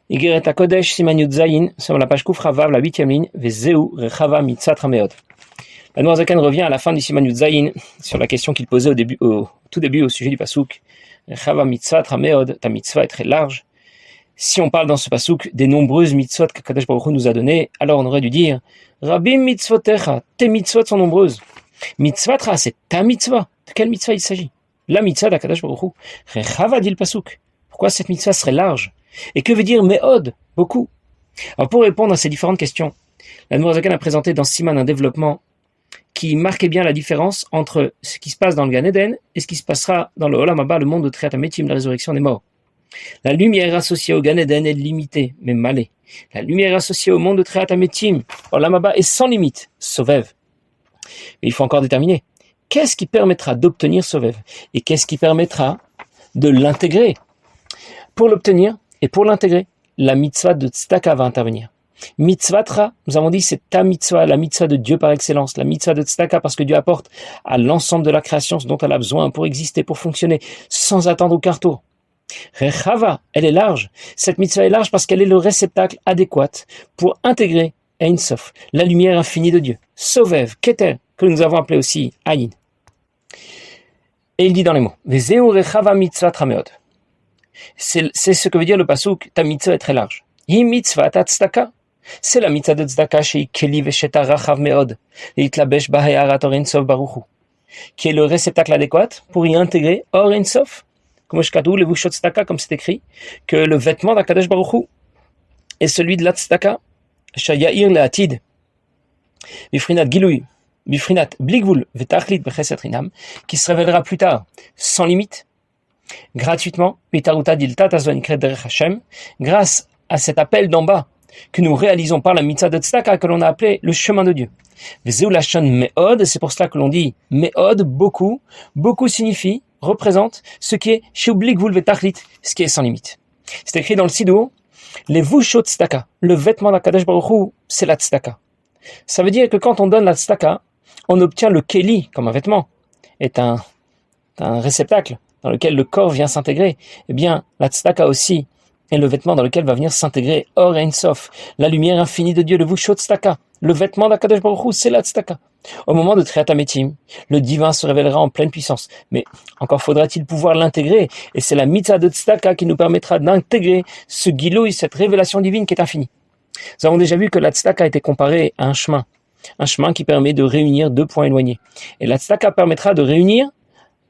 Igeret HaKodesh, Siman Yud Zayin, sur la page Kuf Ravav, la 8e ligne, Vezeu Rechava Mitzat Rameod. L'Admor Zaken revient à la fin du Siman Yud Zayin sur la question qu'il posait au tout début au sujet du Pasuk. Rechava Mitzat Rameod, ta mitzvah est très large. Si on parle dans ce Pasuk des nombreuses mitzvot que Kadosh Baruch Hu nous a données, alors on aurait dû dire Rabim mitzvotecha, tes mitzvot sont nombreuses. Mitzvatra, c'est ta mitzvah. De quelle mitzvah il s'agit? La mitzvah d'Akadosh Baruch Hu. Rechava dit le Pasuk. Pourquoi cette mitzvah serait large? Et que veut dire Me'od? Beaucoup. Alors pour répondre à ces différentes questions, l'Admor Zaken a présenté dans Siman un développement qui marquait bien la différence entre ce qui se passe dans le Gan Eden et ce qui se passera dans le Olam Haba, le monde de Triat HaMetim, la résurrection des morts. La lumière associée au Gan Eden est limitée, mais malée. La lumière associée au monde de Triat HaMetim, Olam Haba, est sans limite, Sovev. Mais il faut encore déterminer qu'est-ce qui permettra d'obtenir Sovev et qu'est-ce qui permettra de l'intégrer. Pour l'obtenir et pour l'intégrer, la mitzvah de tzedaka va intervenir. Mitzvatra, nous avons dit, c'est ta mitzvah, la mitzvah de Dieu par excellence, la mitzvah de tzedaka, parce que Dieu apporte à l'ensemble de la création ce dont elle a besoin pour exister, pour fonctionner, sans attendre aucun retour. Rechava, elle est large. Cette mitzvah est large parce qu'elle est le réceptacle adéquat pour intégrer Ein Sof, la lumière infinie de Dieu. Sovev, Keter, que nous avons appelé aussi Ayin. Et il dit dans les mots, Vezeu rechava mitzvah trameod. C'est ce que veut dire le pasuk, ta mitzvah est très large. Hi mitzvah ta tzedaka. C'est la mitzvah de tzedaka chez Keli vesheta rachav meod, l'itlabesh bahe'arat or Ein Sof baruchu, qui est le réceptacle adéquat pour y intégrer or Ein Sof, comme shkadou levushot tzedaka, comme c'est écrit, que le vêtement d'Akadosh baruchu est celui de la tzedaka, shayair le'atid, bifrinat gilui, bifrinat bligvul vetachlit bechesed rinam, qui se révélera plus tard, sans limite, gratuitement, grâce à cet appel d'en bas que nous réalisons par la mitzvah de tzedaka que l'on a appelé le chemin de Dieu. C'est pour cela que l'on dit me'od, beaucoup. Beaucoup signifie, représente ce qui est shubligvul vetachlit, ce qui est sans limite. C'est écrit dans le Sidour, les vushot tzedaka, le vêtement d'Akadosh Baruch Hu, c'est la tzedaka. Ça veut dire que quand on donne la tzedaka, on obtient le keli comme un vêtement, est un réceptacle dans lequel le corps vient s'intégrer. Eh bien, la tzedaka aussi est le vêtement dans lequel va venir s'intégrer Or Ein Sof, la lumière infinie de Dieu, le vushot tzedaka, le vêtement d'Akadosh Baruch Hu, c'est la tzedaka. Au moment de Triat HaMetim, le divin se révélera en pleine puissance. Mais encore faudra-t-il pouvoir l'intégrer, et c'est la mitzvah de tzedaka qui nous permettra d'intégrer ce gilouï, cette révélation divine qui est infinie. Nous avons déjà vu que la tzedaka a été comparée à un chemin qui permet de réunir deux points éloignés. Et la tzedaka permettra de réunir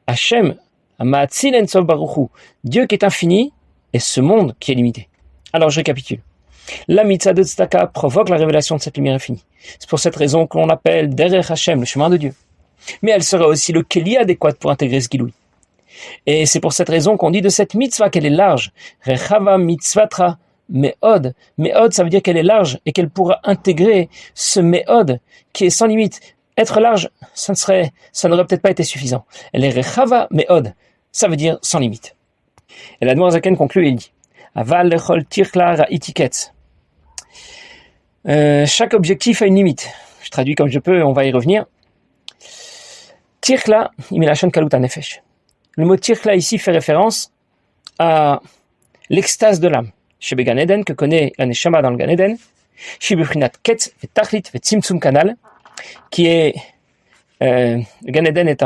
Hachem, Ma'atzil En Sof Baruch Hu, Dieu qui est infini, et ce monde qui est limité. Alors je récapitule. La mitzvah de tzedaka provoque la révélation de cette lumière infinie. C'est pour cette raison qu'on l'appelle Derech Hashem, le chemin de Dieu. Mais elle sera aussi le keli adéquat pour intégrer ce giloui. Et c'est pour cette raison qu'on dit de cette mitzvah qu'elle est large. Rechava mitzvatra me'od. Me'od, ça veut dire qu'elle est large et qu'elle pourra intégrer ce me'od qui est sans limite. Être large, ça n'aurait peut-être pas été suffisant. Elle est rechava me'od. Ça veut dire sans limite. Et l'Admor Zaken conclut et il dit Aval lechol tirkla ra'itiketz. Chaque objectif a une limite. Je traduis comme je peux, on va y revenir. Tirkla, imilachon kaluta nefesh. Le mot tirkla ici fait référence à l'extase de l'âme. Chez Gan Eden, que connaît la Neshama dans le Gan Eden, chez Befrinat Ketz, Tachlit, Tzimtzum Kanal, qui est le Gan Eden est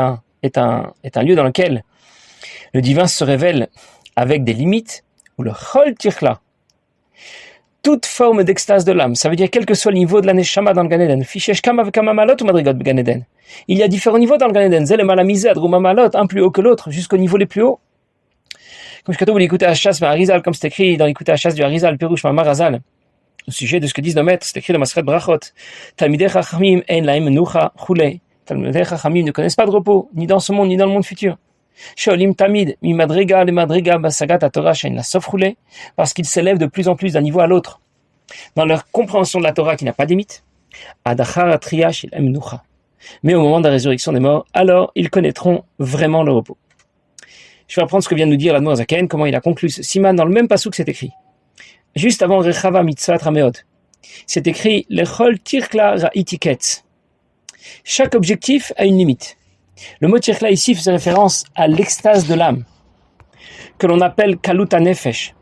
un lieu dans lequel le divin se révèle avec des limites, ou le chol tirkla, toute forme d'extase de l'âme, ça veut dire quel que soit le niveau de la neshama dans le Gan Eden. Fishesh kama vekama malot ou madrigot Gan Eden. Il y a différents niveaux dans le Gan Eden. Zel malamizad ou mamalot, un plus haut que l'autre, jusqu'au niveau les plus hauts. Comme je vous l'écoutez à chasse, mais Arizal, comme c'est écrit dans l'écouter à chasse du Arizal, Perush Mamar Azal, au sujet de ce que disent nos maîtres, c'est écrit dans Masret Brachot. Talmidei Chachamim en laim nucha chulei. Talmidei Chachamim ne connaissent pas de repos, ni dans ce monde, ni dans le monde futur. Sholim Tamid, mi madriga le madriga basagat Torah shein la sof roulé, parce qu'ils s'élèvent de plus en plus d'un niveau à l'autre dans leur compréhension de la Torah qui n'a pas de limite. Adachar atriya shel emnucha. Mais au moment de la résurrection des morts, alors ils connaîtront vraiment le repos. Je vais apprendre ce que vient de nous dire l'Admor Zaken, comment il a conclu ce siman dans le même pasuk que c'est écrit. Juste avant Rechava mitzvah trameod, c'est écrit lechol tirkla ra'itiketz. Chaque objectif a une limite. Le mot tirkla ici faisait référence à l'extase de l'âme, que l'on appelle kaluta nefesh.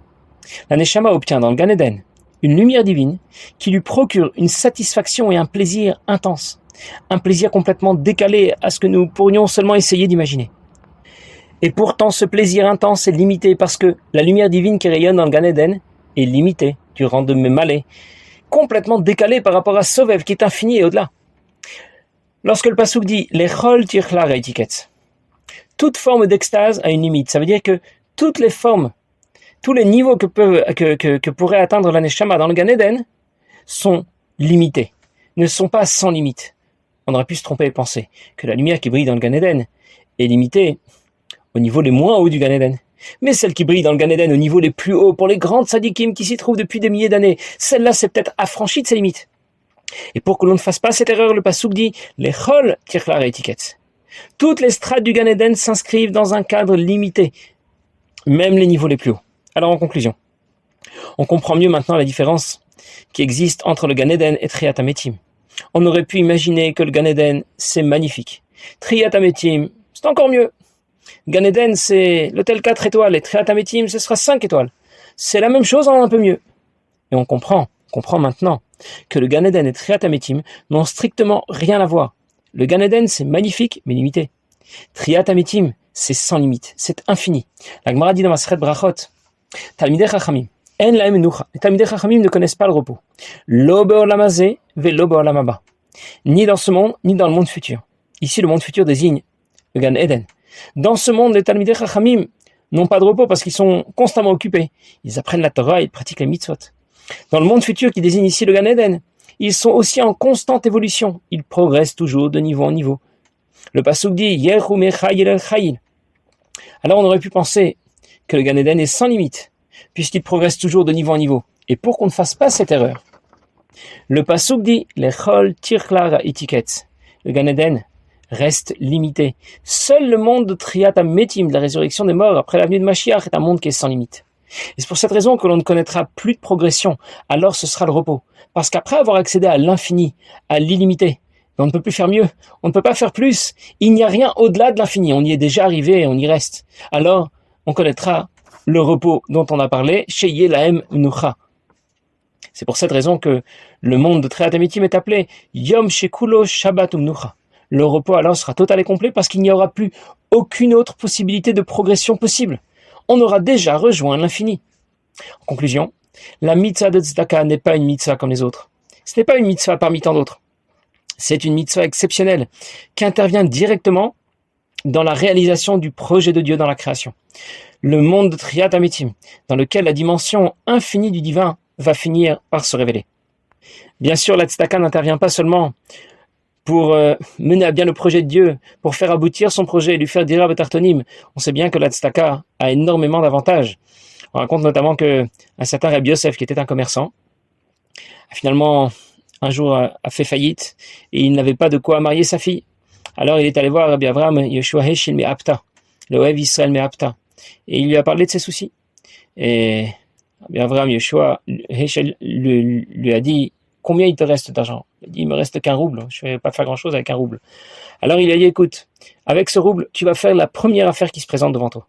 La Neshama obtient dans le Gan Eden une lumière divine qui lui procure une satisfaction et un plaisir intense, un plaisir complètement décalé à ce que nous pourrions seulement essayer d'imaginer. Et pourtant, ce plaisir intense est limité parce que la lumière divine qui rayonne dans le Gan Eden est limitée durant de mes malais, complètement décalée par rapport à Sovev qui est infini et au-delà. Lorsque le Passouk dit « Lechol tirchlar etiket », toute forme d'extase a une limite. Ça veut dire que toutes les formes, tous les niveaux que pourrait atteindre la Neshama dans le Gan Eden sont limités, ne sont pas sans limite. On aurait pu se tromper et penser que la lumière qui brille dans le Gan Eden est limitée au niveau les moins hauts du Gan Eden. Mais celle qui brille dans le Gan Eden au niveau les plus hauts, pour les grandes tzadikim qui s'y trouvent depuis des milliers d'années, celle-là s'est peut-être affranchie de ses limites. Et pour que l'on ne fasse pas cette erreur, le Passouk dit « Lechol tirchlar etiket ». Toutes les strates du Gan Eden s'inscrivent dans un cadre limité, même les niveaux les plus hauts. Alors en conclusion, on comprend mieux maintenant la différence qui existe entre le Gan Eden et Triat HaMetim. On aurait pu imaginer que le Gan Eden, c'est magnifique. Triat HaMetim, c'est encore mieux. Gan Eden, c'est l'hôtel 4 étoiles et Triat HaMetim, ce sera 5 étoiles. C'est la même chose en un peu mieux. Et on comprend maintenant que le Gan Eden et Triat HaMetim n'ont strictement rien à voir. Le Gan Eden, c'est magnifique, mais limité. Triat HaMetim, c'est sans limite, c'est infini. La Gemara dit dans Masechet Brachot, Talmidei Chachamim, en lahem menucha. Les Talmidei Chachamim ne connaissent pas le repos. Lo be'olam hazeh ve'lo be'olam haba. Ni dans ce monde, ni dans le monde futur. Ici, le monde futur désigne le Gan Eden. Dans ce monde, les Talmidei Chachamim n'ont pas de repos parce qu'ils sont constamment occupés. Ils apprennent la Torah, ils pratiquent les mitzvot. Dans le monde futur qui désigne ici le Gan Eden, ils sont aussi en constante évolution. Ils progressent toujours de niveau en niveau. Le Passouk dit Yelchu mechayil el chayil. Alors on aurait pu penser que le Gan Eden est sans limite, puisqu'il progresse toujours de niveau en niveau. Et pour qu'on ne fasse pas cette erreur, le Passouk dit Lechol tirchlar etiket. Le Gan Eden reste limité. Seul le monde de Triat HaMetim, de la résurrection des morts après la venue de Mashiach, est un monde qui est sans limite. Et c'est pour cette raison que l'on ne connaîtra plus de progression. Alors ce sera le repos. Parce qu'après avoir accédé à l'infini, à l'illimité, on ne peut plus faire mieux, on ne peut pas faire plus. Il n'y a rien au-delà de l'infini. On y est déjà arrivé et on y reste. Alors, on connaîtra le repos dont on a parlé, Sheyeh lahem menucha. C'est pour cette raison que le monde de Triat HaMetim est appelé Yom Shekulo Shabbat U'Menucha. Le repos alors sera total et complet parce qu'il n'y aura plus aucune autre possibilité de progression possible. On aura déjà rejoint l'infini. En conclusion, la mitzvah de tzedaka n'est pas une mitzvah comme les autres. Ce n'est pas une mitzvah parmi tant d'autres. C'est une mitzvah exceptionnelle qui intervient directement dans la réalisation du projet de Dieu dans la création. Le monde de Triat HaMetim, dans lequel la dimension infinie du divin va finir par se révéler. Bien sûr, la tzedaka n'intervient pas seulement pour mener à bien le projet de Dieu, pour faire aboutir son projet et lui faire dire Tartonim. On sait bien que la tzedaka a énormément d'avantages. On raconte notamment qu'un certain Rabbi Yosef, qui était un commerçant, finalement, un jour, a fait faillite et il n'avait pas de quoi marier sa fille. Alors il est allé voir Rabbi Avraham Yoshua Heschel Me'apta, le Ohev Israël Me'apta, et il lui a parlé de ses soucis. Et Rabbi Avraham Yoshua Heschel lui a dit « Combien il te reste d'argent ?» Il a dit « Il me reste qu'un rouble, je ne vais pas faire grand-chose avec un rouble. » Alors il a dit « Écoute, avec ce rouble, tu vas faire la première affaire qui se présente devant toi.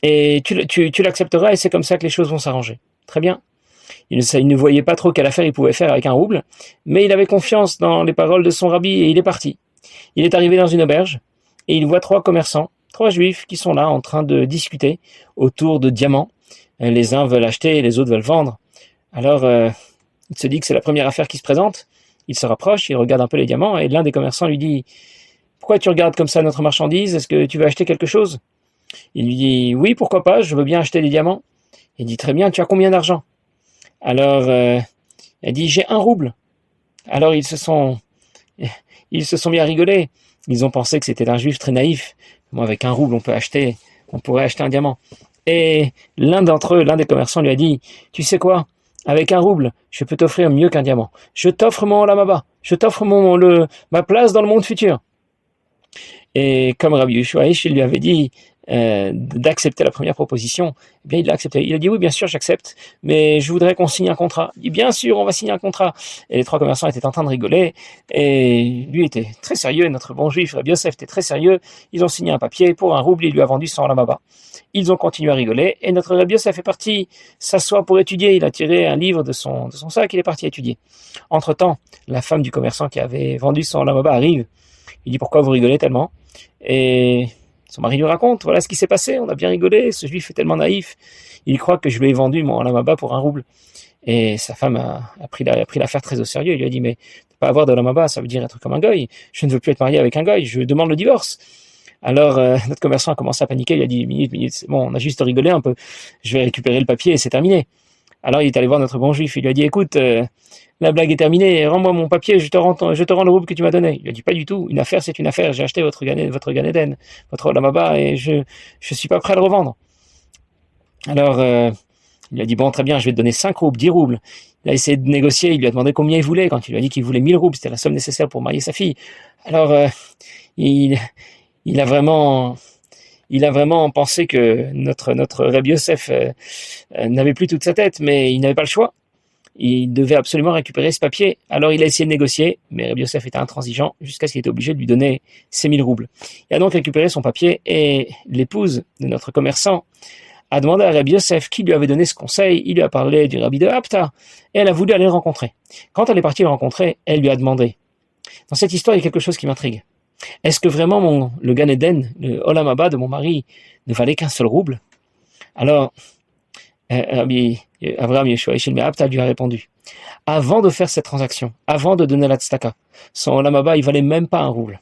Et tu l'accepteras et c'est comme ça que les choses vont s'arranger. » Très bien. Il ne voyait pas trop quelle affaire il pouvait faire avec un rouble, mais il avait confiance dans les paroles de son rabbi et il est parti. Il est arrivé dans une auberge et il voit 3 commerçants, 3 juifs qui sont là en train de discuter autour de diamants. Les uns veulent acheter et les autres veulent vendre. Alors il se dit que c'est la première affaire qui se présente. Il se rapproche, il regarde un peu les diamants et l'un des commerçants lui dit « Pourquoi tu regardes comme ça notre marchandise? Est-ce que tu veux acheter quelque chose ?» Il lui dit « Oui, pourquoi pas, je veux bien acheter des diamants. » Il dit « Très bien, tu as combien d'argent ?» Alors, il dit, j'ai 1 rouble. Alors, ils se sont mis à rigoler. Ils ont pensé que c'était un juif très naïf. Comment avec 1 rouble, on pourrait acheter un diamant. Et l'un d'entre eux, l'un des commerçants lui a dit, tu sais quoi? Avec 1 rouble, je peux t'offrir mieux qu'un diamant. Je t'offre mon olam haba. Je t'offre ma place dans le monde futur. Et comme Rabbi Yeshua, il lui avait dit, d'accepter la première proposition, eh bien il l'a accepté. Il a dit oui, bien sûr, j'accepte, mais je voudrais qu'on signe un contrat. Il dit bien sûr, on va signer un contrat. Et les trois commerçants étaient en train de rigoler, et lui était très sérieux, notre bon juif, Rabbi Yosef, était très sérieux. Ils ont signé un papier pour 1 rouble, il lui a vendu 100 lamaba. Ils ont continué à rigoler, et notre Rabbi Yosef est parti s'asseoir pour étudier. Il a tiré un livre de son sac, il est parti étudier. Entre-temps, la femme du commerçant qui avait vendu 100 lamaba arrive. Il dit pourquoi vous rigolez tellement? Et son mari lui raconte, voilà ce qui s'est passé, on a bien rigolé, ce juif est tellement naïf, il croit que je lui ai vendu mon lamaba pour 1 rouble. Et sa femme a pris l'affaire très au sérieux, il lui a dit mais ne pas avoir de lamaba, ça veut dire être comme un goy, je ne veux plus être marié avec un goy, je demande le divorce. Alors notre commerçant a commencé à paniquer, il a dit minute, c'est bon, on a juste rigolé un peu, je vais récupérer le papier et c'est terminé. Alors il est allé voir notre bon juif, il lui a dit écoute, la blague est terminée, rends-moi mon papier, je te rends le rouble que tu m'as donné. Il a dit pas du tout, une affaire c'est une affaire, j'ai acheté votre Gan Eden, votre lamaba et je suis pas prêt à le revendre. Alors il a dit bon très bien, je vais te donner 5 roubles, 10 roubles. Il a essayé de négocier, il lui a demandé combien il voulait, quand il lui a dit qu'il voulait 1000 roubles, c'était la somme nécessaire pour marier sa fille. Alors il a vraiment pensé que notre Rabbi Yosef n'avait plus toute sa tête, mais il n'avait pas le choix. Il devait absolument récupérer ce papier. Alors il a essayé de négocier, mais Rabbi Yosef était intransigeant jusqu'à ce qu'il était obligé de lui donner ses 1000 roubles. Il a donc récupéré son papier et l'épouse de notre commerçant a demandé à Rabbi Yosef qui lui avait donné ce conseil. Il lui a parlé du Rabbi de Apta et elle a voulu aller le rencontrer. Quand elle est partie le rencontrer, elle lui a demandé. Dans cette histoire, il y a quelque chose qui m'intrigue. Est-ce que vraiment le Gan Eden, le Olam Haba de mon mari, ne valait qu'un seul rouble? Alors, Rabbi Avraham Yeshua Eshel Me'apta lui a répondu, avant de faire cette transaction, avant de donner la tzedaka, son Olam Haba, il valait même pas 1 rouble.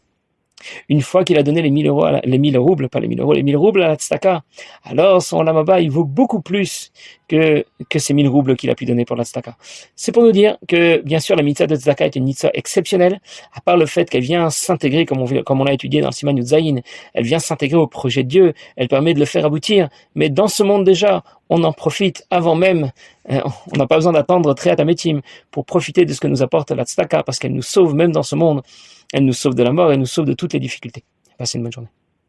Une fois qu'il a donné les 1000 roubles, pas les 1000 euros, les 1000 roubles à la tzedaka, alors son Olam Haba, il vaut beaucoup plus que ces 1000 roubles qu'il a pu donner pour la tzedaka. C'est pour nous dire que, bien sûr, la mitzvah de tzedaka est une mitzvah exceptionnelle, à part le fait qu'elle vient s'intégrer, comme on l'a étudié dans le Siman Yud Zayin, elle vient s'intégrer au projet de Dieu, elle permet de le faire aboutir, mais dans ce monde déjà, on en profite avant même, on n'a pas besoin d'attendre Triat Hametim pour profiter de ce que nous apporte la tzedaka, parce qu'elle nous sauve même dans ce monde, elle nous sauve de la mort, elle nous sauve de toutes les difficultés. Passez une bonne journée.